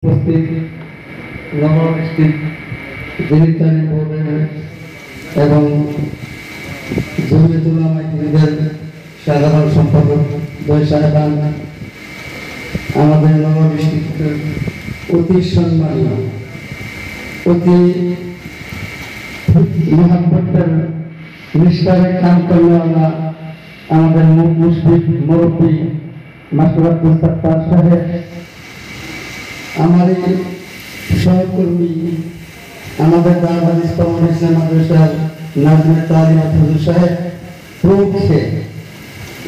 উপস্থিত নগর ডিস্ট্রিক্ট জিনিসচারী বোর্ডের এবং জমিয়তুল উলামায়ে সাধারণ সম্পাদক দুই সাহেবান, আমাদের নগর ডিস্ট্রিক্টের অতি সম্মানীয়, অতি মহাব্বতের নিষ্ঠারে কাম করনেওয়ালা আমাদের মুরব্বী মাস্টার আব্দুল সাত্তার সাহেব, हमारे सहकर्मी हमारे दारुल इस्लाम माद्रासार नाज़िम तालीम हुजूर साहेब प्रमुख से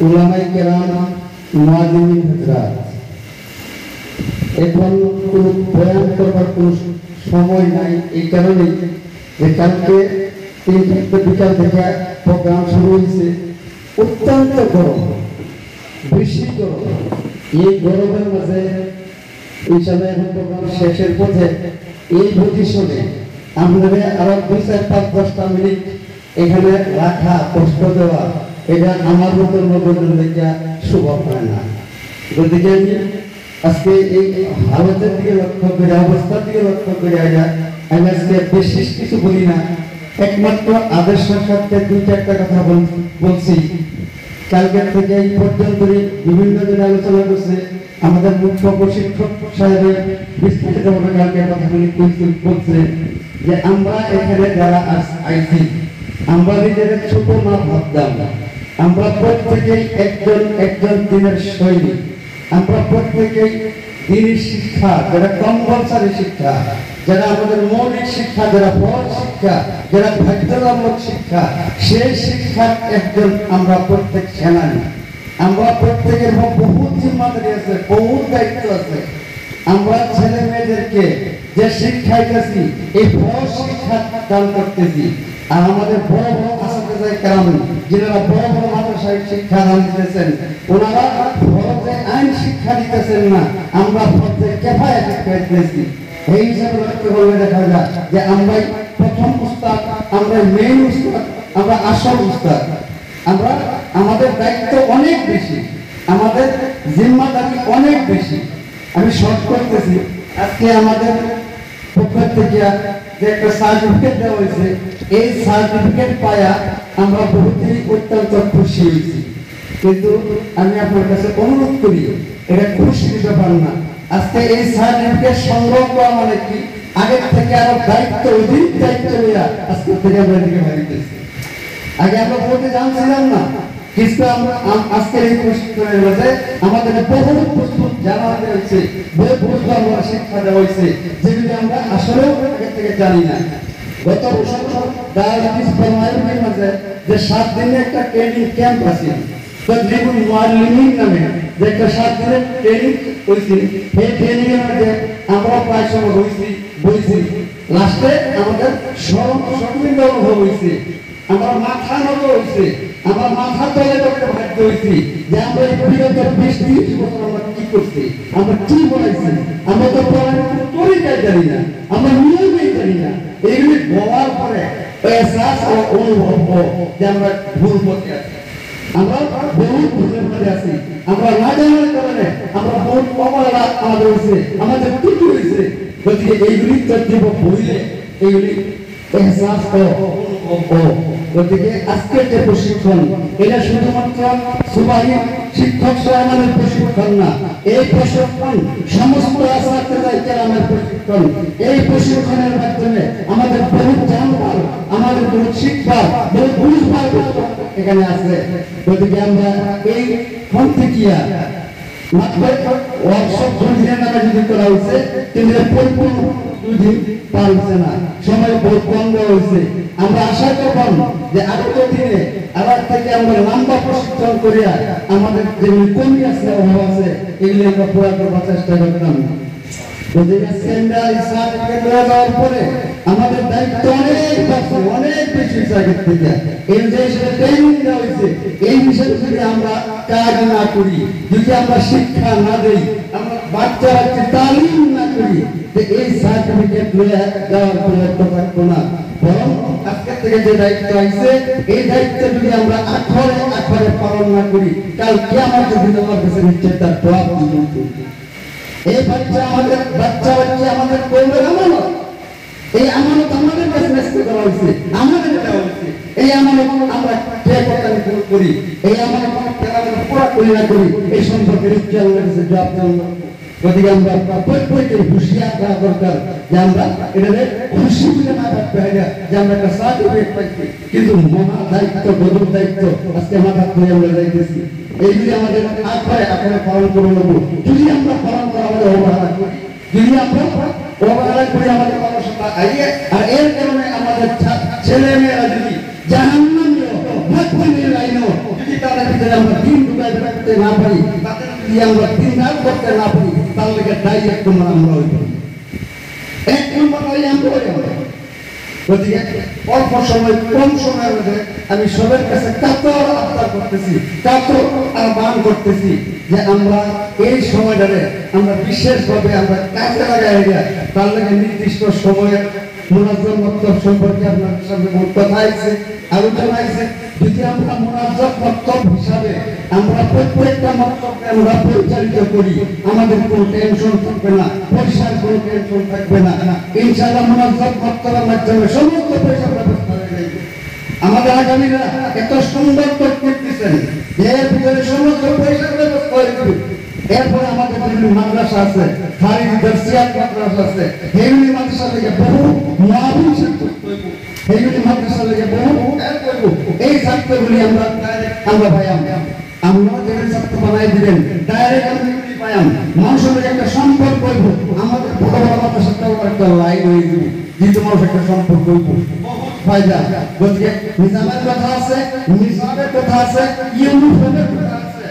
उलामाए केराम मुआज्जिमीन हजरात এখন কোনো বয়ান করবার কোনো সময় নাই। এই কারণে যে কালকে 3টা বিকাল থেকে প্রোগ্রাম শুরু হয়েছে, অত্যন্ত গরম, বেশি গরম। এই গরমের মাঝে ইনশাআল্লাহ এখন প্রোগ্রাম শেষের পথে এই পজিশনে আপনাদের আরো 2-4-5-10টা মিনিট এখানে রাখা, কষ্ট দেওয়া, এটা আমার মতো লোকজন লেখা শুভ হয় না। গতিকে আমি আজকে এই হালতের দিকে লক্ষ্য করে, অবস্থার দিকে লক্ষ্য করে আমি আজকে বেশি কিছু বলি না, একমাত্র আদর্শের সাথে 2-4টা কথা বলছি। কালকের থেকে এই পর্যন্ত বিভিন্ন জন আলোচনা করছে, আমাদের মুখ্য প্রশিক্ষক সাহেবের বিস্তারিতভাবে কালকে কথাগুলি বলছে যে আমরা এখানে যারা আইছি আমরা নিজেদের ছোট না ভাবতাম, আমরা প্রত্যেকেই একজন দিনের সৈনিক, আমরা প্রত্যেকেই দিনের শিক্ষা, যারা কম্পালসারি শিক্ষা, যারা আমাদের মৌলিক শিক্ষা, যারা ফরজ শিক্ষা, যারা বাধ্যতামূলক শিক্ষা, সেই শিক্ষার একজন আমরা প্রত্যেক সেনানী। আমরা প্রত্যেকের বহু জিম্মাদারি আছে, বহু দায়িত্ব আছে। আমরা ছেলে মেয়েদেরকে যে শিক্ষাইতেছি, এই ফরজ শিক্ষা দান করতেছি। আর আমাদের বড় বড় আসাদে কেরাম যারা বড় বড় মাদ্রাসায় শিক্ষা দান দিতেছেন, ওনারা ফরজে আইন শিক্ষা দিতেছেন না, আমরা ফরজে কিফায়া শিক্ষা দিতেছি। এই হিসাবে লক্ষ্য করলে দেখা যায় যে আমরাই প্রথম উস্তাদ, আমরা মেইন উস্তাদ, আমরা আসল উস্তাদ। আমরা আমাদের দায়িত্ব অনেক বেশি, আমাদের জিম্মাদারি অনেক বেশি। আমি শর্ট করতেছি, আজকে আমাদের পক্ষ থেকে যে একটা সার্টিফিকেট দেওয়া হয়েছে, এই সার্টিফিকেট পায়া আমরা বহুতই অত্যন্ত খুশি হয়েছি। কিন্তু আমি আপনার কাছে অনুরোধ করি, এটা খুশির ব্যাপার না। আজকে এই সার্টিফিকেট সংগ্রহ করা মানে কি, আগের থেকে আরো দায়িত্ব, অধিক দায়িত্ব লইয়া আজকে থেকে আমরা এদিকে বাড়িতেছি। আগে আমরা বলতে জানছিলাম না, কিন্তু আমরা আজকের এই প্রশিক্ষণের মধ্যে আমাদের বহু প্রস্তুত জানা হয়েছে, বহু প্রশ্ন আমরা শিক্ষা দেওয়া হয়েছে, যেগুলি আমরা আসলেও আগে থেকে জানি না। গত বছর দারুল ইসলাম মাদ্রাসার যে 7 দিনের একটা ট্রেনিং ক্যাম্প আছে, তদরিবুল মুআল্লিমিন নামে যে একটা 7 দিনের ট্রেনিং হয়েছে, এই ট্রেনিং এর মধ্যে আমরা প্রায় সময় বইছি, লাস্টে আমাদের সম্মিলিত অনুভব হয়েছে, আমার মাথা নত হয়েছে, আমার মাথা তলে তলে ভাবতে হয়েছে যে আমরা এই বিগত 20-30 বছর আমরা কি করছি, আমরা কি বলেছি, আমরা তো পড়ার তরিকা জানি না, আমরা নিয়মই জানি না। এইগুলি বলার পরে এহসাস ও অনুভব যে আমরা ভুল পথে আছি, আমরা বহু ভুলের পথে আছি, আমরা না জানার কারণে আমরা বহুত অবহেলা আমাদের হয়েছে, আমাদের ত্রুটি হয়েছে। গতিকে এইগুলি তথ্য বইলে এইগুলি এহসাস ও অনুভব। গতিকে আজকের যে প্রশিক্ষণ, এটা শুধুমাত্র সুবাহী শিক্ষক সাহেবের প্রশিক্ষণ না, এই প্রশিক্ষণ সমস্ত আসাদে কেরামের প্রশিক্ষণ। এই প্রশিক্ষণের মাধ্যমে আমাদের বহু জানবার, আমাদের বহু শিক্ষার, বহু বুঝবার এখানে আছে। গতিকে আমরা এই খন্তিকিয়া মাত্র ওয়ার্কশপ 2 দিনের নামে যদি করা হয়েছে, কিন্তু পরিপূর্ণ 2 দিন পার হচ্ছে না, সময় বহুত কম দেওয়া হয়েছে। আমরা আশা করব যে আগত দিনে আবার থেকে আমরা লম্বা প্রশিক্ষণ করিয়া আমাদের যে কমি আছে, অভাব আছে, এগুলি আমরা পুরা করবার চেষ্টা করতাম। আমাদের দায়িত্ব অনেক বেশি আগের থেকে। এই যে ট্রেনিং দেওয়া হয়েছে, এই বিষয়ে যদি আমরা কাজ না করি, যদি আমরা শিক্ষা না দিই, আমরা বাচ্চারা তালিম না করি, এই সার্টিফিকেট দেওয়ার কোনো অর্থ থাকবো না। বরং আজকে থেকে যে দায়িত্ব আছে, এই দায়িত্ব যদি আমরা আখরে পালন না করি, কাল কিয়ামতের দিন আমার কাছে নিশ্চয় তার জবাব দিতে হবে। এই বাচ্চা আমাদের কৌমের আমানত। এই আমানত আমাদের কাছে ন্যস্ত করা হয়েছে, আমাদের দেওয়া হয়েছে। এই আমানত আমরা কে করতে করি, এই আমানত আমরা পুরা করি না করি, এই সম্পর্কে আল্লাহর কাছে জবাব দেওয়া। গতিকে আমরা প্রত্যেকে হুঁশিয়ার করা দরকার যে আমরা এটা খুশি বলে না ভাবতে হয় না যে আমরা একটা সার্টিফিকেট পাইছি, কিন্তু মহা দায়িত্ব, গভীর দায়িত্ব আজকে মাথা ধরে আমরা যাইতেছি। এইগুলি আমাদের আকারে পালন করে নেব। যদি আমরা পালন করা আমাদের অবহেলা করি, যদি আমরা অবহেলা করি আমাদের অলসতা আইয়ে, আর এর কারণে আমাদের ছেলে মেয়েরা যদি জাহান্নামীয় ভাগ্যের লাইনও যদি তাদের ভিতরে আমরা দিন ঢুকাই করতে না পারি, তাদের যদি আমরা দিন রাত করতে না পারি, তাহলে দায়ী এক নম্বর আমরা হইব, এক নম্বর দায়ী আমরা হইব। গতিকে অল্প সময়, কম সময়ের মধ্যে আমি সবার কাছে কাতর আবদার করতেছি, কাতর আর বান করতেছি যে আমরা এই সময়টারে আমরা বিশেষভাবে আমরা কাজে লাগাই তার লাগে নির্দিষ্ট সময়ের মুনাজ্জম মক্তব সম্পর্কে আপনার সামনে কথা আছে, আলোচনা আছে। যদি আমরা মুনাজ্জম মক্তব হিসাবে আমরা প্রত্যেকটা মক্তবকে আমরা পরিচালিত করি, আমাদের কোনো টেনশন থাকবে না, পয়সার কোনো টেনশন থাকবে না। ইনশাআল্লাহ মুনাজ্জম মক্তবের মাধ্যমে সমস্ত পয়সার ব্যবস্থা হয়ে যাবে। আমাদের আগামীরা এত সুন্দর তকলিফ দিচ্ছেন, এর ভিতরে সমস্ত পয়সার ব্যবস্থা হয়ে যাবে। এরপরে আমাদের যেগুলি মাদ্রাসা আছে, খারিজ দর্শিয়াত মাদ্রাসা আছে, এইগুলি মাদ্রাসা থেকে বহু মুআবিন ছাত্র, এইগুলি মাদ্রাসা থেকে বহু এই ছাত্রগুলি আমরা পাইয়াম, আমরা যেগুলি ছাত্র বানাই দিবেন ডাইরেক্ট আমরা এগুলি পাইয়াম, মানুষের একটা সম্পর্ক হইব, আমাদের বড় বড় মাদ্রাসার একটা লাইন হয়ে যাবে, কিন্তু মানুষ একটা সম্পর্ক হইব ফায়দা। গতিকে নিজামের কথা আছে, নিজামের কথা আছে, ইউনিফর্মের কথা আছে,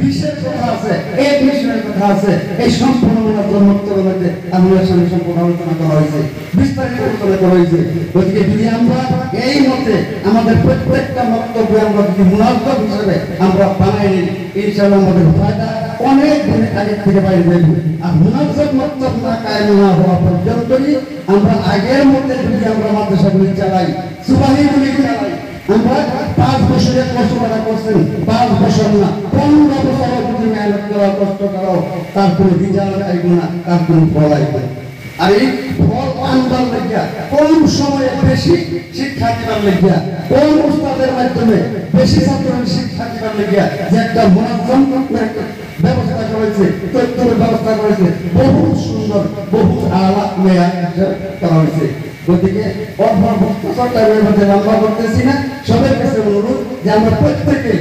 বিশেষ কথা আছে, এই বিষয়ের কথা আছে। এই সম্পূর্ণ মক্তবের মধ্যে আমাদের সামনে সম্পূর্ণ আলোচনা করা হয়েছে, বিস্তারিত আলোচনা করা হয়েছে। গতিকে যদি আমরা এই মতে আমাদের প্রত্যেকটা মক্তব্য আমরা যদি মুনাজ্জম হিসেবে আমরা বানাই নিই, ইনশাআল্লাহ আমাদের ফায়দা অনেক দিন আগে থেকে বাইরে যাইব। আর মুনাজ্জম মক্তব না কায়েম না হওয়া পর্যন্তই আমরা আগের মধ্যে যদি আমরা মাদ্রাসাগুলি চালাই, সুবাহিগুলি চালাই, আমরা 5 বছরের কষ্ট করা করছেন, 5 বছর না 15 বছর যদি মেহনত করা, কষ্ট করো, তারপরে রিজাল্ট আইব না, তার কোনো ফল আইব। আর এই ফল আনবার লাগিয়া কম সময়ে বেশি শিক্ষা দিবার লাগিয়া, কম উস্তাদের মাধ্যমে বেশি ছাত্রের শিক্ষা দিবার লাগিয়া যে একটা মুনাজ্জম একটা ব্যবস্থা করেছে, তথ্যের ব্যবস্থা করেছে, বহু সুন্দর, বহু আলা মেয়া করা হয়েছে। গতিকে মধ্যে লম্বা করতেছি না, সবার কাছে অনুরোধ যে আমরা প্রত্যেকে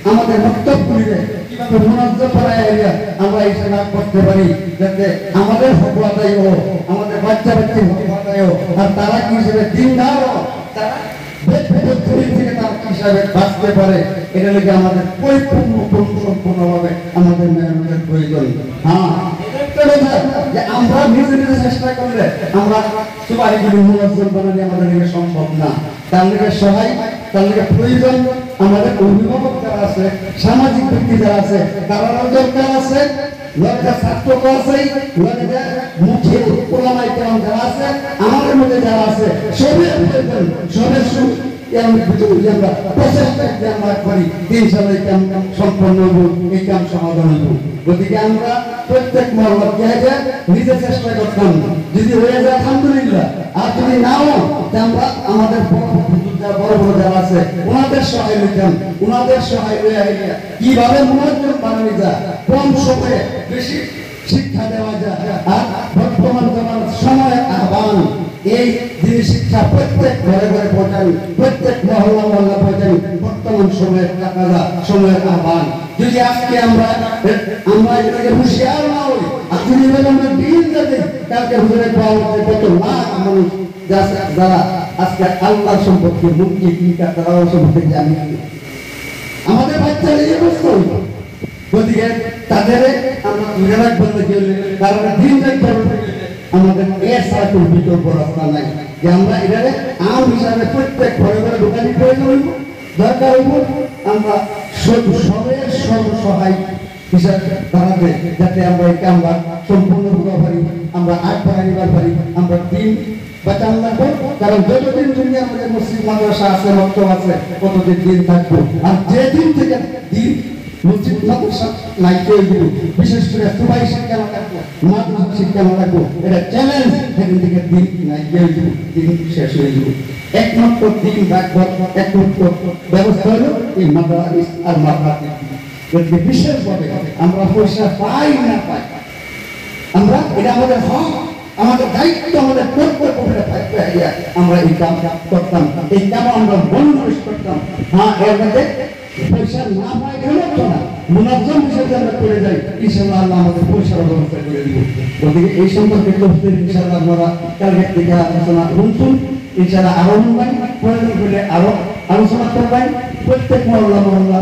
আমাদের বক্তব্যগুলিতে কিভাবে মুনাজ্জম বানাইয়া আমরা এই সেবা করতে পারি, যাতে আমাদের হক আদায় হোক, আমাদের বাচ্চা বাচ্চার হক আদায় হোক, আর তারা কি হিসেবে দিনদার হোক, তারা থেকে তারা কি হিসাবে বাঁচতে পারে, এটা লেগে আমাদের সম্পূর্ণভাবে আমাদের মেহনতের প্রয়োজন। হ্যাঁ, যে আমরা নিজে নিজে চেষ্টা করলে আমরা সুবাহিগুলি মুনাজ্জম বানালে আমাদের লিগে সম্ভব না। তার লিগে সহায়, তার লিগে প্রয়োজন আমাদের অভিভাবক যারা আছে, সামাজিক ব্যক্তি যারা আছে, তারাও দরকার আছে, ছাত্র আছে, মুখে ওলামায়ে কেরাম যারা আছে, আমাদের মধ্যে যারা আছে, সবের প্রয়োজন, সবের গতিকে আমরা প্রত্যেক নিজে চেষ্টা করতাম, যদি হয়ে যায় আলহামদুলিল্লাহ, আর যদি নাও আমরা আমাদের বড় বড় যারা আছে ওনাদের সহায় নিতাম, ওনাদের সহায় কিভাবে মুনাজ্জম বানানো যায়, কম সময়ে বেশি শিক্ষা দেওয়া যায়। আর বর্তমান সময়ের আহ্বান, এই দিন শিক্ষা প্রত্যেক ঘরে ঘরে পৌঁছানো, প্রত্যেক মহল্লা মহল্লা পৌঁছানো বর্তমান সময়ের টাকা সময়ের আহ্বান। যদি আজকে আমরা এটাকে হুঁশিয়ার না হই, আর যদি আমরা দিন যাতে কালকে হুজুরে পাওয়া কত লাখ মানুষ যারা আজকে আল্লাহ সম্পর্কে মুক্তি কিংবা তারা সম্পর্কে জানি, আমাদের বাচ্চারা এই অবস্থা হইল। গতিকে তাদের আমরা ধরে রাখবো কারণ দিন রাখতে আমাদের এর ছাড়া কোনো বিকল্প রাস্তা নাই, যে আমরা এটাকে আম হিসাবে প্রত্যেক ঘরে ঘরে দোকানি প্রয়োজন হইব, দরকার হইব আমরা সবের সর্বসহায় হিসাবে দাঁড়াতে, যাতে আমরা এই কামরা সম্পূর্ণ করতে পারি, আমরা আগ বাড়াই নিবার পারি, আমরা দিন বাঁচান লাগবো। কারণ যতদিন দুনিয়া আমাদের মসজিদ মাদ্রাসা আছে, মক্তব আছে, ততদিন দিন থাকবো। আর যেদিন থেকে দিন মসজিদ মাদ্রাসা লাইতে দিব, বিশেষ করে সুবাই শিক্ষা লাগবো, মাদ্রাসা শিক্ষা লাগবো, এটা চ্যালেঞ্জ সেদিন থেকে দিন লাইতে দিব, দিন শেষ হয়ে যাব। একমাত্র দিন রাখবার একমাত্র ব্যবস্থা হলো এই মাদ্রাসা আর মাদ্রাসা। যদি বিশেষভাবে আমরা পয়সা পাই না পাই, আমরা এটা আমাদের হক, আমাদের দায়িত্ব, আমাদের কর্তব্য আমরা এই কাম করতাম, এই কাম আমরা মনোনিবেশ করতাম। হ্যাঁ, এর মধ্যে পয়সা না পাই গেলেও তো না, মুনাজ্জম হিসেবে আমরা করে যাই, ইনশাআল্লাহ আল্লাহ আমাদের পয়সার ব্যবস্থা করে দিব। গতিকে এই সম্পর্কে ইনশাআল্লাহ আপনারা কালকের থেকে আলোচনা শুনছুন, ইনশাআল্লাহ আরো শুনবেন, প্রয়োজন করলে আরো আলোচনা করবেন। প্রত্যেক মহল্লা মহল্লা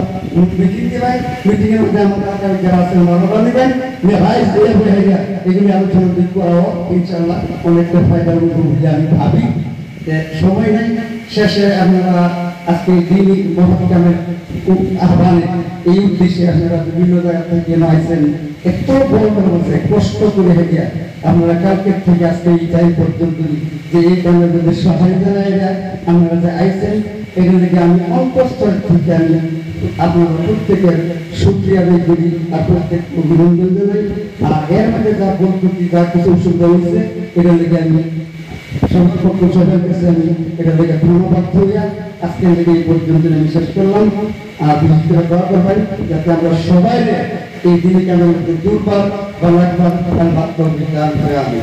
মিটিং দিবেন, মিটিং এর মধ্যে আমাদের যারা আছেন মহল্লা দিবেন, ভাই এগুলি আলোচনা করাও ইনশাআল্লাহ অনেকটা ফায়দা বলে আমি ভাবি। সময় নেই, শেষে আপনারা আজকে দিনই মহাকামের আহ্বানে এই উদ্দেশ্যে আপনারা বিভিন্ন জায়গা থেকে আইছেন, এত বড় বলছে কষ্ট করে হেঁটে আপনারা কালকের থেকে আজকে এই টাইম পর্যন্ত যে এই টাইমের মধ্যে সহায়তা নেয় আপনারা যে আইছেন, এখান থেকে আমি অন্তঃস্থল থেকে আমি আপনারা প্রত্যেকের শুকরিয়া আদায় করি আর প্রত্যেক অভিনন্দন জানাই। আর এর মধ্যে যা বলতে যা কিছু অসুবিধা হয়েছে এখান থেকে আমি সর্বপক্ষ সবার কাছে আমি এটা থেকে ধন্যবাদ হইয়া আজকে থেকে এই পর্যন্ত আমি শেষ করলাম। আর বিশেষ করে দোয়া করবেন যাতে আমরা সবাই এই দিনে কেন দুর্বার বা লাগবার বাদ করতে আমি